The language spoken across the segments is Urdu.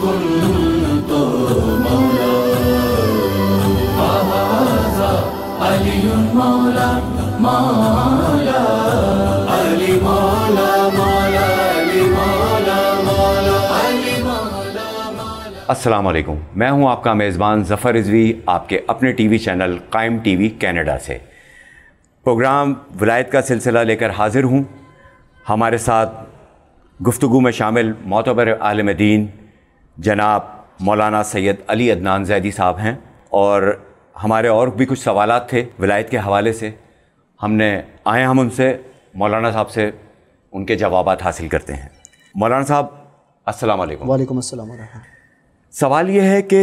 كنت مولا فهذا علي مولا مولا علي مولا مولا علي مولا مولا علي مولا مولا۔ السلام علیکم، میں ہوں آپ کا میزبان ظفر رضوی، آپ کے اپنے ٹی وی چینل قائم ٹی وی کینیڈا سے۔ پروگرام ولایت کا سلسلہ لے کر حاضر ہوں۔ ہمارے ساتھ گفتگو میں شامل معتبر عالم دین جناب مولانا سید علی عدنان زیدی صاحب ہیں، اور ہمارے اور بھی کچھ سوالات تھے ولایت کے حوالے سے، ہم ان سے مولانا صاحب سے ان کے جوابات حاصل کرتے ہیں۔ مولانا صاحب السلام علیکم۔ وعلیکم السلام ورحمۃ۔ سوال یہ ہے کہ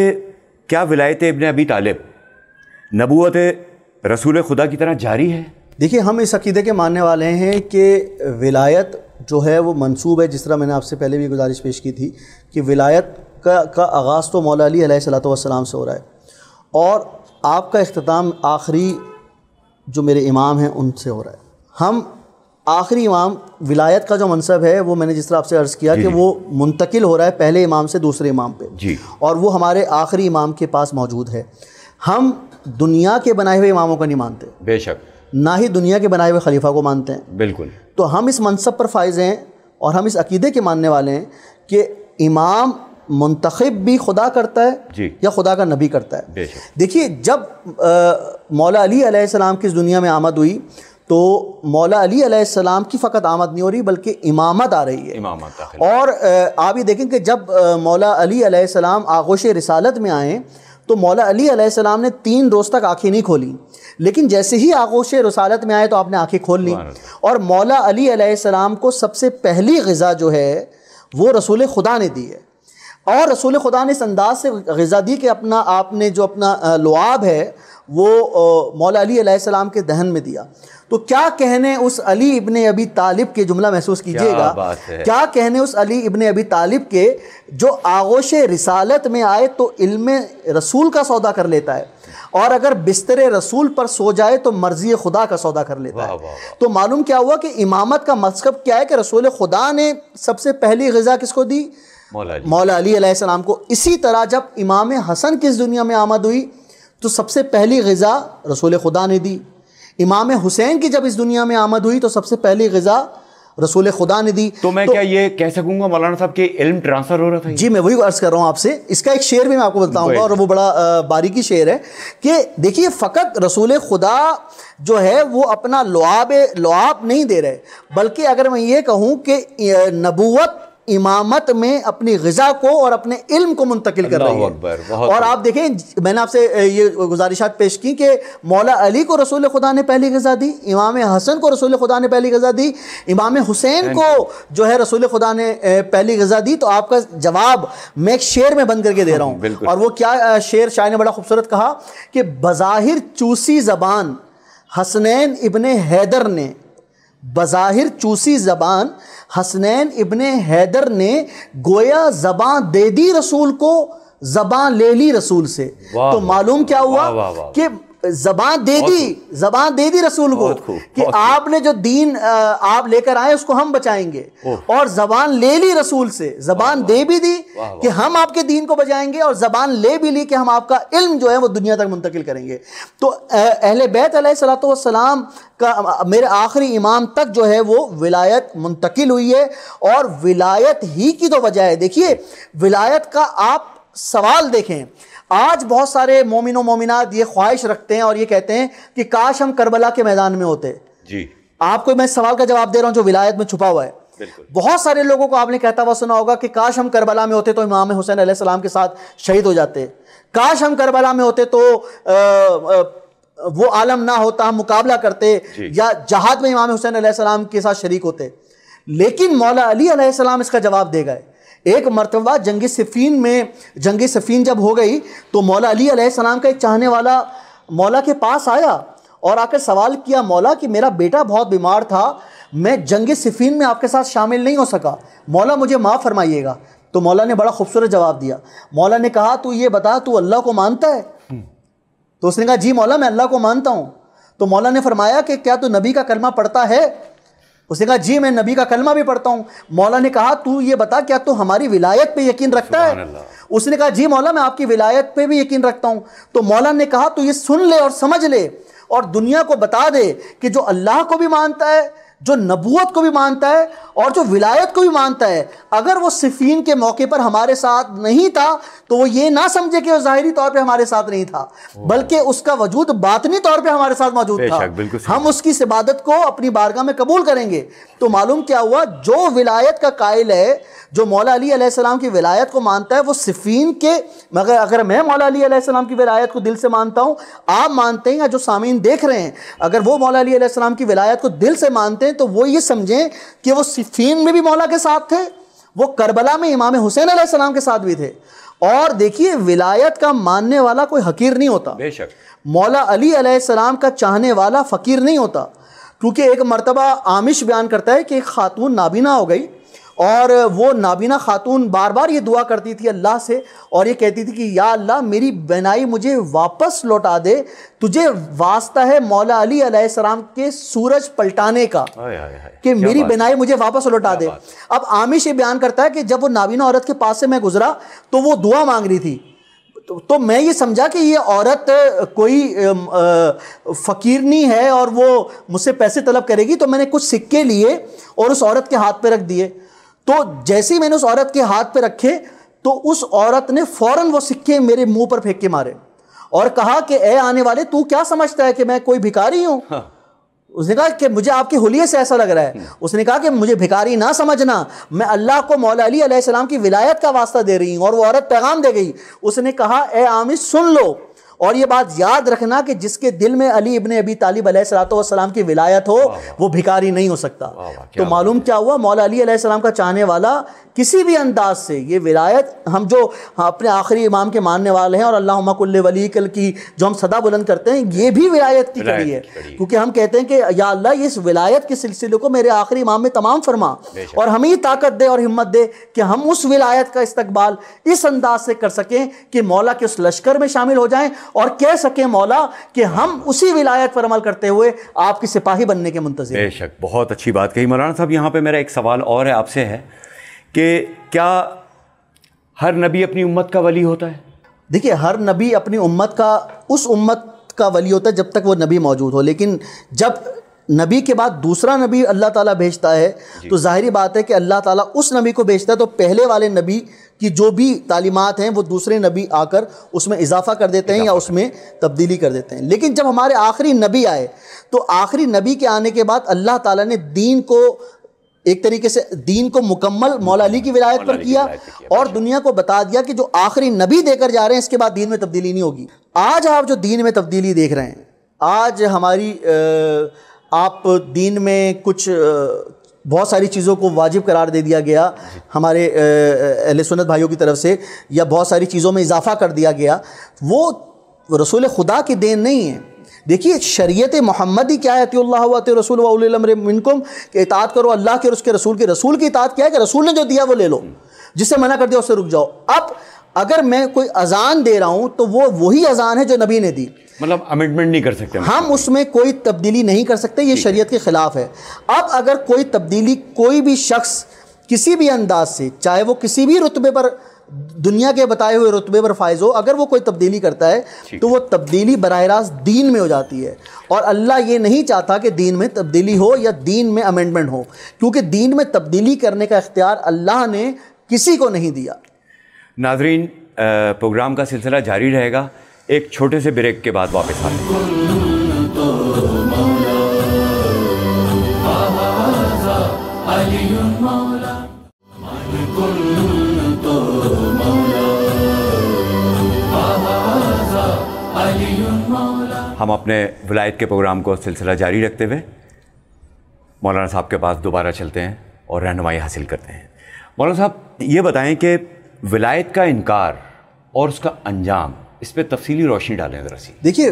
کیا ولایت ابن ابی طالب نبوت رسول خدا کی طرح جاری ہے؟ دیکھیے، ہم اس عقیدے کے ماننے والے ہیں کہ ولایت جو ہے وہ منسوب ہے، جس طرح میں نے آپ سے پہلے بھی گزارش پیش کی تھی کہ ولایت کا آغاز تو مولا علی علیہ السلام سے ہو رہا ہے، اور آپ کا اختتام آخری جو میرے امام ہیں ان سے ہو رہا ہے۔ ہم آخری امام ولایت کا جو منصب ہے وہ میں نے جس طرح آپ سے عرض کیا کہ وہ منتقل ہو رہا ہے پہلے امام سے دوسرے امام پہ، اور وہ ہمارے آخری امام کے پاس موجود ہے۔ ہم دنیا کے بنائے ہوئے اماموں کا نہیں مانتے، بے شک، نہ ہی دنیا کے بنائے ہوئے خلیفہ کو مانتے ہیں، بالکل۔ تو ہم اس منصب پر فائز ہیں، اور ہم اس عقیدے کے ماننے والے ہیں کہ امام منتخب بھی خدا کرتا ہے یا خدا کا نبی کرتا ہے۔ دیکھیے، جب مولا علی علیہ السلام کی اس دنیا میں آمد ہوئی تو مولا علی علیہ السلام کی فقط آمد نہیں ہو رہی بلکہ امامت آ رہی ہے۔ اور آپ یہ دیکھیں کہ جب مولا علی علیہ السلام آغوش رسالت میں آئیں تو مولا علی علیہ السلام نے 3 روز تک آنکھیں نہیں کھولیں، لیکن جیسے ہی آغوش رسالت میں آئے تو آپ نے آنکھیں کھول لیں، اور مولا علی علیہ السلام کو سب سے پہلی غذا جو ہے وہ رسول خدا نے دی ہے، اور رسول خدا نے اس انداز سے غذا دی کہ آپ نے جو اپنا لعاب ہے وہ مولا علی علیہ السلام کے دہن میں دیا۔ تو کیا کہنے اس علی ابن ابی طالب کے، جملہ محسوس کیجئے گا، کیا کہنے اس علی ابن ابی طالب کے جو آغوش رسالت میں آئے تو علم رسول کا سودا کر لیتا ہے، اور اگر بستر رسول پر سو جائے تو مرضی خدا کا سودا کر لیتا ہے۔ تو معلوم کیا ہوا کہ امامت کا مذہب کیا ہے کہ رسول خدا نے سب سے پہلی غذا کس کو دی؟ مولا علی علیہ السلام کو۔ اسی طرح جب امام حسن کی اس دنیا میں آمد ہوئی تو سب سے پہلی غذا رسول خدا نے دی۔ امام حسین کی جب اس دنیا میں آمد ہوئی تو سب سے پہلی غذا رسول خدا نے دی۔ تو میں کیا یہ کہہ سکوں گا مولانا صاحب کہ علم ٹرانسفر ہو رہا تھا؟ جی، میں وہی عرض کر رہا ہوں آپ سے۔ اس کا ایک شعر بھی میں آپ کو بتاؤں گا، اور وہ بڑا باریکی شعر ہے کہ دیکھیے، فقط رسول خدا جو ہے وہ اپنا لعاب نہیں دے رہے، بلکہ اگر میں یہ کہوں کہ نبوت امامت میں اپنی غذا کو اور اپنے علم کو منتقل کر رہی ہے۔ اور آپ دیکھیں، میں نے آپ سے یہ گزارشات پیش کی کہ مولا علی کو رسول خدا نے پہلی غذا دی، امام حسن کو رسول خدا نے پہلی غذا دی، امام حسین کو جو ہے رسول خدا نے پہلی غذا دی۔ تو آپ کا جواب میں ایک شعر میں بند کر کے دے رہا ہوں، اور وہ کیا شعر شاعر نے بڑا خوبصورت کہا کہ بظاہر چوسی زبان حسنین ابن حیدر نے، بظاہر چوسی زبان حسنین ابن حیدر نے گویا زبان دے دی رسول کو، زبان لے لی رسول سے۔ تو معلوم کیا ہوا کہ زبان دے دی رسول کو کہ آپ نے جو دین آپ لے کر آئے اس کو ہم بچائیں گے، اور زبان لے لی رسول سے، زبان دے بھی دی کہ ہم آپ کے دین کو بچائیں گے، اور زبان لے بھی لی کہ ہم آپ کا علم جو ہے وہ دنیا تک منتقل کریں گے۔ تو اہل بیت علیہ السلام کا میرے آخری امام تک جو ہے وہ ولایت منتقل ہوئی ہے، اور ولایت ہی کی تو وجہ ہے۔ دیکھیے، ولایت کا آپ سوال دیکھیں، آج بہت سارے مومن و مومنات یہ خواہش رکھتے ہیں اور یہ کہتے ہیں کہ کاش ہم کربلا کے میدان میں ہوتے۔ جی، آپ کو میں سوال کا جواب دے رہا ہوں جو ولایت میں چھپا ہوا ہے۔ بہت سارے لوگوں کو آپ نے کہتا ہوا سنا ہوگا کہ کاش ہم کربلا میں ہوتے تو امام حسین علیہ السلام کے ساتھ شہید ہو جاتے، کاش ہم کربلا میں ہوتے تو وہ عالم نہ ہوتا، ہم مقابلہ کرتے، یا جہاد میں امام حسین علیہ السلام کے ساتھ شریک ہوتے۔ لیکن مولا علی علیہ السلام اس کا جواب دے گئے۔ ایک مرتبہ جنگ صفین جب ہو گئی تو مولا علی علیہ السلام کا ایک چاہنے والا مولا کے پاس آیا اور آ کر سوال کیا، مولا کہ میرا بیٹا بہت بیمار تھا، میں جنگ صفین میں آپ کے ساتھ شامل نہیں ہو سکا، مولا مجھے معاف فرمائیے گا۔ تو مولا نے بڑا خوبصورت جواب دیا۔ مولا نے کہا تو یہ بتا تو اللہ کو مانتا ہے؟ تو اس نے کہا جی مولا میں اللہ کو مانتا ہوں۔ تو مولا نے فرمایا کہ کیا تو نبی کا کلمہ پڑھتا ہے؟ اس نے کہا جی میں نبی کا کلمہ بھی پڑھتا ہوں. مولا نے کہا تو یہ بتا کیا تو ہماری ولایت پہ یقین رکھتا ہے؟ اس نے کہا جی مولا میں آپ کی ولایت پہ بھی یقین رکھتا ہوں. تو مولا نے کہا تو یہ سن لے اور سمجھ لے اور دنیا کو بتا دے کہ جو اللہ کو بھی مانتا ہے, جو نبوت کو بھی مانتا ہے اور جو ولایت کو بھی مانتا ہے, اگر وہ صفین کے موقع پر ہمارے ساتھ نہیں تھا تو وہ یہ نہ سمجھے کہ وہ ظاہری طور پہ ہمارے ساتھ نہیں تھا, بلکہ اس کا وجود باطنی طور پہ ہمارے ساتھ موجود تھا. ہم اس کی عبادت کو اپنی بارگاہ میں قبول کریں گے. تو معلوم کیا ہوا, جو ولایت کا قائل ہے, جو مولا علی علیہ السلام کی ولایت کو مانتا ہے, وہ صفین کے, مگر اگر میں مولا علی علیہ السلام کی ولایت کو دل سے مانتا ہوں, آپ مانتے ہیں یا جو سامعین دیکھ رہے ہیں, اگر وہ مولا علی علیہ السلام کی ولایت کو دل سے مانتے ہیں تو وہ یہ سمجھیں کہ وہ صفین میں بھی مولا کے ساتھ تھے, وہ کربلا میں امام حسین علیہ السلام کے ساتھ بھی تھے. اور دیکھیے ولایت کا ماننے والا کوئی حقیر نہیں ہوتا, بے شک مولا علی علیہ السلام کا چاہنے والا فقیر نہیں ہوتا. کیونکہ ایک مرتبہ عامش بیان کرتا ہے کہ ایک خاتون نابینا ہو گئی اور وہ نابینا خاتون بار بار یہ دعا کرتی تھی اللہ سے اور یہ کہتی تھی کہ یا اللہ میری بینائی مجھے واپس لوٹا دے, تجھے واسطہ ہے مولا علی علیہ السلام کے سورج پلٹانے کا کہ میری بینائی مجھے واپس لوٹا دے. اب عامش یہ بیان کرتا ہے کہ جب وہ نابینا عورت کے پاس سے میں گزرا تو وہ دعا مانگ رہی تھی, تو میں یہ سمجھا کہ یہ عورت کوئی فقیر نہیں ہے اور وہ مجھ سے پیسے طلب کرے گی, تو میں نے کچھ سکے لیے اور اس عورت کے ہاتھ پہ رکھ دیے. تو جیسے ہی میں نے اس عورت کے ہاتھ پہ رکھے تو اس عورت نے فوراً وہ سکے میرے منہ پر پھینک کے مارے اور کہا کہ اے آنے والے تو کیا سمجھتا ہے کہ میں کوئی بھکاری ہوں؟ اس نے کہا کہ مجھے آپ کے حلیے سے ایسا لگ رہا ہے. اس نے کہا کہ مجھے بھکاری نہ سمجھنا, میں اللہ کو مولا علی علیہ السلام کی ولایت کا واسطہ دے رہی ہوں. اور وہ عورت پیغام دے گئی. اس نے کہا اے عامش سن لو اور یہ بات یاد رکھنا کہ جس کے دل میں علی ابن ابی طالب علیہ السلام کی ولایت ہو وہ بھکاری نہیں ہو سکتا. تو معلوم کیا ہوا, مولا علی علیہ السلام کا چاہنے والا کسی بھی انداز سے یہ ولایت, ہم جو اپنے آخری امام کے ماننے والے ہیں اور اللہم کل ولی کل کی جو ہم صدا بلند کرتے ہیں, یہ بھی ولایت کی کڑی ہے. کیونکہ ہم کہتے ہیں کہ یا اللہ یہ اس ولایت کے سلسلے کو میرے آخری امام میں تمام فرما اور ہمیں یہ طاقت دے اور ہمت دے کہ ہم اس ولایت کا استقبال اس انداز سے کر سکیں کہ مولا کے اس لشکر میں شامل ہو جائیں اور کہہ سکیں مولا کہ ہم اسی ولایت پر عمل کرتے ہوئے آپ کی سپاہی بننے کے منتظر. بے شک, بہت اچھی بات کہی مولانا صاحب. یہاں پہ میرا ایک سوال اور ہے آپ سے ہے کہ کیا ہر نبی اپنی امت کا ولی ہوتا ہے؟ دیکھیے ہر نبی اپنی امت کا, اس امت کا ولی ہوتا ہے جب تک وہ نبی موجود ہو, لیکن جب نبی کے بعد دوسرا نبی اللہ تعالیٰ بھیجتا ہے تو ظاہری بات ہے کہ اللہ تعالیٰ اس نبی کو بھیجتا ہے تو پہلے والے نبی کی جو بھی تعلیمات ہیں وہ دوسرے نبی آ کر اس میں اضافہ کر دیتے ہیں یا اس میں تبدیلی کر دیتے ہیں. لیکن جب ہمارے آخری نبی آئے تو آخری نبی کے آنے کے بعد اللہ تعالیٰ نے دین کو ایک طریقے سے دین کو مکمل مولا علی کی ولایت پر کیا اور دنیا کو بتا دیا کہ جو آخری نبی دے کر جا رہے ہیں اس کے بعد دین میں تبدیلی نہیں ہوگی. آج آپ جو دین میں تبدیلی دیکھ رہے ہیں, آج ہماری آپ دین میں کچھ بہت ساری چیزوں کو واجب قرار دے دیا گیا ہمارے اہل سنت بھائیوں کی طرف سے, یا بہت ساری چیزوں میں اضافہ کر دیا گیا, وہ رسول خدا کی دین نہیں ہے. دیکھیے شریعت محمدی کیا ہے, اطیعوا اللہ واطیعوا الرسول واولی الامر منکم, کہ اطاعت کرو اللہ کے اور اس کے رسول کی. رسول کی اطاعت کیا ہے کہ رسول نے جو دیا وہ لے لو, جس سے منع کر دیا اس سے رک جاؤ. اب اگر میں کوئی اذان دے رہا ہوں تو وہ وہی اذان ہے جو نبی نے دی, مطلب امنڈمنٹ نہیں کر سکتے ہم اس میں کوئی تبدیلی نہیں کر سکتے, یہ شریعت کے خلاف ہے. اب اگر کوئی تبدیلی کوئی بھی شخص کسی بھی انداز سے, چاہے وہ کسی بھی رتبے پر دنیا کے بتائے ہوئے رتبے پر فائز ہو, اگر وہ کوئی تبدیلی کرتا ہے تو وہ تبدیلی براہ راست دین میں ہو جاتی ہے. اور اللہ یہ نہیں چاہتا کہ دین میں تبدیلی ہو یا دین میں امینڈمنٹ ہو, کیونکہ دین میں تبدیلی کرنے کا اختیار اللہ نے کسی کو نہیں دیا. ناظرین, پروگرام کا سلسلہ جاری رہے گا, ایک چھوٹے سے بریک کے بعد واپس آتے ہیں. ہم اپنے ولایت کے پروگرام کو سلسلہ جاری رکھتے ہوئے مولانا صاحب کے پاس دوبارہ چلتے ہیں اور رہنمائی حاصل کرتے ہیں. مولانا صاحب یہ بتائیں کہ ولایت کا انکار اور اس کا انجام, اس پہ تفصیلی روشنی ڈالیں ذرا سی. دیکھیے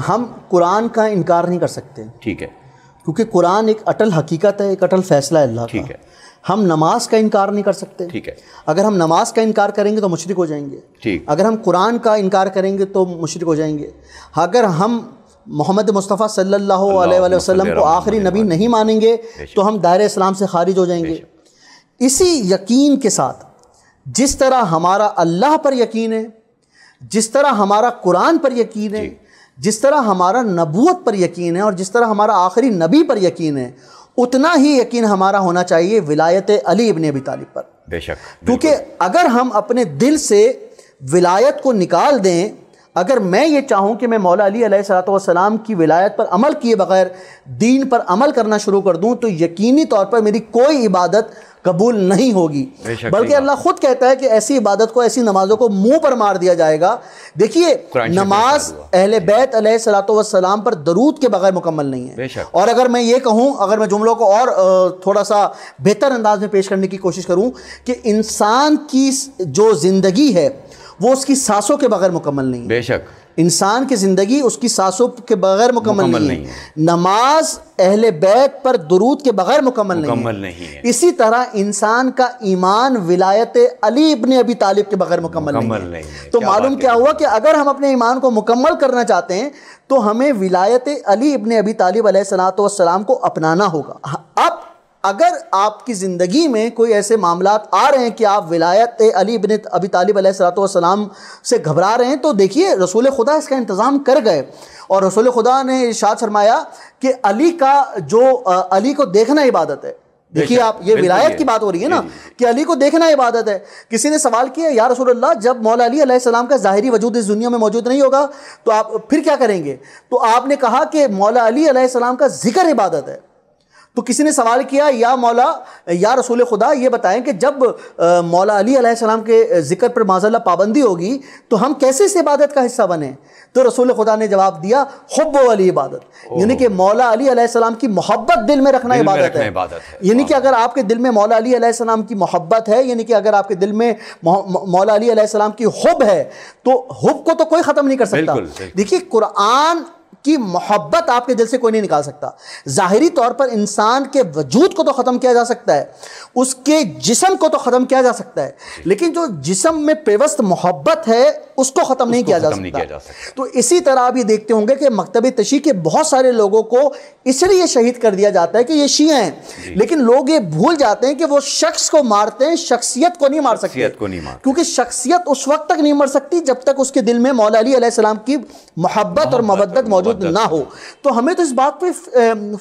ہم قرآن کا انکار نہیں کر سکتے, ٹھیک ہے, کیونکہ قرآن ایک اٹل حقیقت ہے, ایک اٹل فیصلہ ہے اللہ کا. ٹھیک ہے. ہم نماز کا انکار نہیں کر سکتے, ٹھیک ہے. اگر ہم نماز کا انکار کریں گے تو مشرک ہو جائیں گے. ٹھیک. اگر ہم قرآن کا انکار کریں گے تو مشرک ہو جائیں گے. اگر ہم محمد مصطفیٰ صلی اللہ علیہ وآلہ وسلم کو آخری نبی نہیں مانیں گے تو ہم دائرہ اسلام سے خارج ہو جائیں گے۔ اسی یقین کے ساتھ جس طرح ہمارا اللہ پر یقین ہے، جس طرح ہمارا قرآن پر یقین ہے، جس طرح ہمارا نبوت پر یقین ہے، اور جس طرح ہمارا آخری نبی پر یقین ہے، اتنا ہی یقین ہمارا ہونا چاہیے ولایت علی ابن ابی طالب پر۔ بے شک، کیونکہ اگر ہم اپنے دل سے ولایت کو نکال دیں، اگر میں یہ چاہوں کہ میں مولا علی علیہ السلام کی ولایت پر عمل کیے بغیر دین پر عمل کرنا شروع کر دوں، تو یقینی طور پر میری کوئی عبادت قبول نہیں ہوگی، بلکہ اللہ خود کہتا ہے کہ ایسی عبادت کو، ایسی نمازوں کو منہ پر مار دیا جائے گا۔ دیکھیے نماز اہل بیت علیہ السلام پر درود کے بغیر مکمل نہیں ہے۔ اور اگر میں یہ کہوں، اگر میں جملوں کو اور تھوڑا سا بہتر انداز میں پیش کرنے کی کوشش کروں، کہ انسان کی جو زندگی ہے وہ اس کی سانسوں کے بغیر مکمل نہیں ہے۔ بے شک انسان کی زندگی اس کی سانسوں کے بغیر مکمل نہیں ہے۔ نماز اہل بیت پر درود کے بغیر مکمل نہیں ہے۔ اسی طرح انسان کا ایمان ولایت علی ابن ابی طالب کے بغیر مکمل نہیں ہے۔ تو معلوم کیا ہوا کہ اگر ہم اپنے ایمان کو مکمل کرنا چاہتے ہیں تو ہمیں ولایت علی ابن ابی طالب علیہ السلام کو اپنانا ہوگا۔ اب اگر آپ کی زندگی میں کوئی ایسے معاملات آ رہے ہیں کہ آپ ولایت علی ابن ابی طالب علیہ السلام سے گھبرا رہے ہیں، تو دیکھیے رسول خدا اس کا انتظام کر گئے، اور رسول خدا نے ارشاد فرمایا کہ علی کو دیکھنا عبادت ہے۔ دیکھیے آپ، یہ ولایت کی بات ہو رہی ہے نا، کہ علی کو دیکھنا عبادت ہے۔ کسی نے سوال کیا، یا رسول اللہ جب مولا علی علیہ السلام کا ظاہری وجود اس دنیا میں موجود نہیں ہوگا تو آپ پھر کیا کریں گے؟ تو آپ نے کہا کہ مولا علی علیہ السلام کا ذکر عبادت ہے۔ تو کسی نے سوال کیا، یا رسول خدا یہ بتائیں کہ جب مولا علی علیہ السلام کے ذکر پر معاذ اللہ پابندی ہوگی تو ہم کیسے اس عبادت کا حصہ بنیں؟ تو رسول خدا نے جواب دیا، حب علی عبادت، یعنی کہ مولا علی علیہ السلام کی محبت دل میں رکھنا عبادت ہے۔ یعنی کہ اگر آپ کے دل میں مولا علی علیہ السلام کی محبت ہے، یعنی کہ اگر آپ کے دل میں مولا علی علیہ السلام کی حب ہے، تو حب کو تو کوئی ختم نہیں کر سکتا۔ دیکھیے قرآن کی محبت آپ کے دل سے کوئی نہیں نکال سکتا۔ ظاہری طور پر انسان کے وجود کو تو ختم کیا جا سکتا ہے، اس کے جسم کو تو ختم کیا جا سکتا ہے، لیکن جو جسم میں پیوست محبت ہے اس کو ختم نہیں کیا جا سکتا۔ تو اسی طرح آپ یہ دیکھتے ہوں گے کہ مکتب تشیع کے بہت سارے لوگوں کو اس لیے شہید کر دیا جاتا ہے کہ یہ شیعہ ہیں، لیکن لوگ یہ بھول جاتے ہیں کہ وہ شخص کو مارتے ہیں، شخصیت کو نہیں مار سکتے، کیونکہ شخصیت اس وقت تک نہیں مر سکتی جب تک اس کے دل میں مولا علی علیہ السلام کی محبت اور مودت موجود نہ ہو۔ تو ہمیں تو اس بات پہ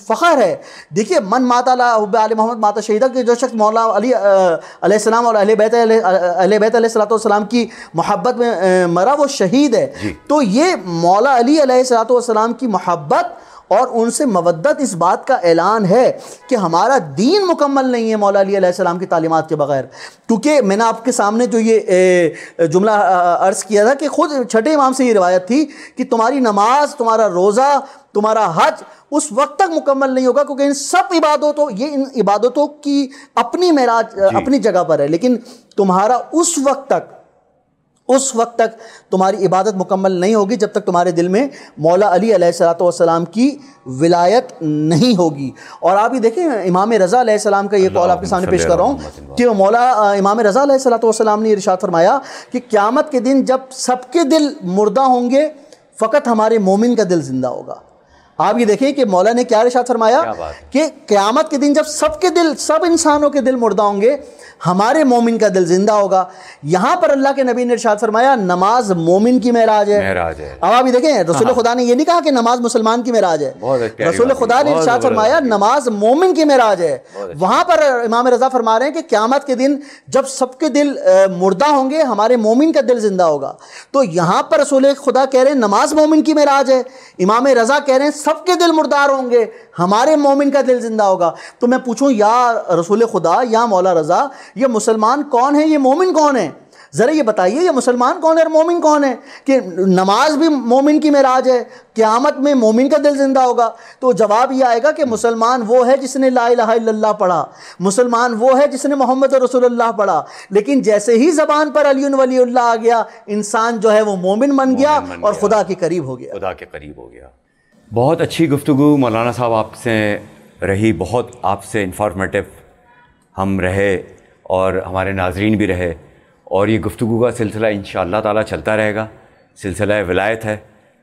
فخر ہے۔ دیکھیے من مات علی حب آل محمد مات شہیدہ، کہ جو شخص مولا علی علیہ السلام اور اہل بیت علیہ السلام کی محبت میں مرا وہ شہید ہے۔ تو یہ مولا علی علیہ السلام کی محبت اور ان سے مودت اس بات کا اعلان ہے کہ ہمارا دین مکمل نہیں ہے مولا علی علیہ السلام کی تعلیمات کے بغیر۔ کیونکہ میں نے آپ کے سامنے جو یہ جملہ عرض کیا تھا کہ خود چھٹے امام سے یہ روایت تھی کہ تمہاری نماز، تمہارا روزہ، تمہارا حج اس وقت تک مکمل نہیں ہوگا، کیونکہ ان عبادتوں کی اپنی معراج اپنی جگہ پر ہے، لیکن تمہارا اس وقت تک تمہاری عبادت مکمل نہیں ہوگی جب تک تمہارے دل میں مولا علی علیہ السلام کی ولایت نہیں ہوگی۔ اور آپ یہ دیکھیں امام رضا علیہ السلام کا یہ قول آپ کے سامنے پیش کر رہا ہوں کہ مولا امام رضا علیہ السلام نے ارشاد فرمایا کہ قیامت کے دن جب سب کے دل مردہ ہوں گے، فقط ہمارے مومن کا دل زندہ ہوگا۔ آپ یہ دیکھیں کہ مولا نے کیا ارشاد فرمایا کہ قیامت کے دن جب سب انسانوں کے دل مردہ ہوں گے، ہمارے مومن کا دل زندہ ہوگا۔ یہاں پر اللہ کے نبی نے ارشاد فرمایا نماز مومن کی معراج ہے۔ اب آپ یہ دیکھیں رسول خدا نے یہ نہیں کہا کہ نماز مسلمان کی معراج ہے، رسول خدا نے ارشاد فرمایا نماز مومن کی معراج ہے۔ وہاں پر امام رضا فرما رہے ہیں کہ قیامت کے دن جب سب کے دل مردہ ہوں گے، ہمارے مومن کا دل زندہ ہوگا۔ تو یہاں پر رسول خدا کہہ رہے ہیں نماز مومن کی معراج ہے، امام رضا کہہ رہے ہیں سب کے دل مردار ہوں گے، ہمارے مومن کا دل زندہ ہوگا۔ تو میں پوچھوں یا رسول خدا یا مولا رضا، یہ مسلمان کون ہے، یہ مومن کون ہے؟ ذرا یہ بتائیے یہ مسلمان کون ہے اور مومن کون ہے؟ کہ نماز بھی مومن کی معراج ہے، قیامت میں مومن کا دل زندہ ہوگا۔ تو جواب یہ آئے گا کہ مسلمان وہ ہے جس نے لا الہ الا اللہ پڑھا، مسلمان وہ ہے جس نے محمد رسول اللہ پڑھا، لیکن جیسے ہی زبان پر علی ولی اللہ آ گیا، انسان جو ہے وہ مومن بن گیا اور خدا کے قریب ہو گیا۔ بہت اچھی گفتگو مولانا صاحب آپ سے رہی، بہت آپ سے انفارمیٹیو ہم رہے اور ہمارے ناظرین بھی رہے، اور یہ گفتگو کا سلسلہ انشاءاللہ تعالیٰ چلتا رہے گا۔ سلسلہ ولایت ہے،